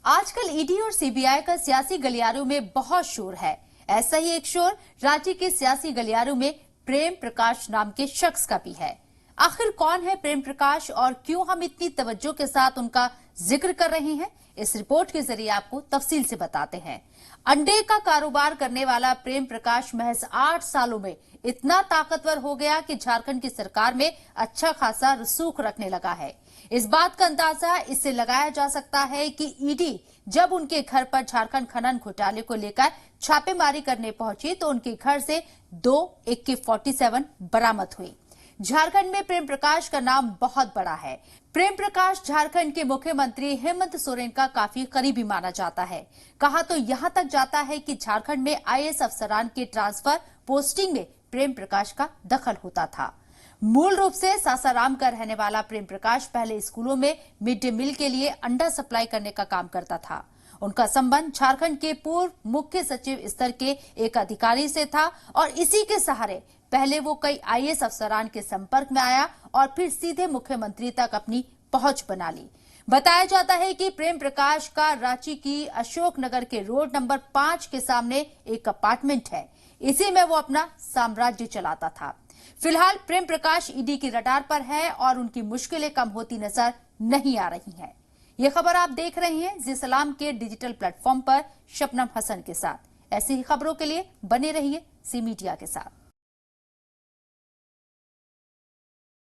आजकल ईडी और सीबीआई का सियासी गलियारों में बहुत शोर है। ऐसा ही एक शोर रांची के सियासी गलियारों में प्रेम प्रकाश नाम के शख्स का भी है। आखिर कौन है प्रेम प्रकाश और क्यों हम इतनी तवज्जो के साथ उनका जिक्र कर रहे हैं, इस रिपोर्ट के जरिए आपको तफसील से बताते हैं। अंडे का कारोबार करने वाला प्रेम प्रकाश महज 8 सालों में इतना ताकतवर हो गया कि झारखंड की सरकार में अच्छा खासा रसूख रखने लगा है। इस बात का अंदाजा इससे लगाया जा सकता है कि ईडी जब उनके घर पर झारखंड खनन घोटाले को लेकर छापेमारी करने पहुंची तो उनके घर से 2 AK-47 बरामद हुई। झारखंड में प्रेम प्रकाश का नाम बहुत बड़ा है। प्रेम प्रकाश झारखंड के मुख्यमंत्री हेमंत सोरेन का काफी करीबी माना जाता है। कहा तो यहां तक जाता है कि झारखंड में IAS अफसरान के ट्रांसफर पोस्टिंग में प्रेम प्रकाश का दखल होता था। मूल रूप से सासाराम का रहने वाला प्रेम प्रकाश पहले स्कूलों में मिड डे मील के लिए अंडा सप्लाई करने का काम करता था। उनका संबंध झारखंड के पूर्व मुख्य सचिव स्तर के एक अधिकारी से था और इसी के सहारे पहले वो कई IAS अफसरान के संपर्क में आया और फिर सीधे मुख्यमंत्री तक अपनी पहुंच बना ली। बताया जाता है कि प्रेम प्रकाश का रांची की अशोकनगर के रोड नंबर 5 के सामने एक अपार्टमेंट है। इसी में वो अपना साम्राज्य चलाता था। फिलहाल प्रेम प्रकाश ईडी की रडार पर है और उनकी मुश्किलें कम होती नजर नहीं आ रही हैं। ये खबर आप देख रहे हैं जी सलाम के डिजिटल प्लेटफॉर्म पर शबनम हसन के साथ। ऐसी ही खबरों के लिए बने रहिए सी मीडिया के साथ।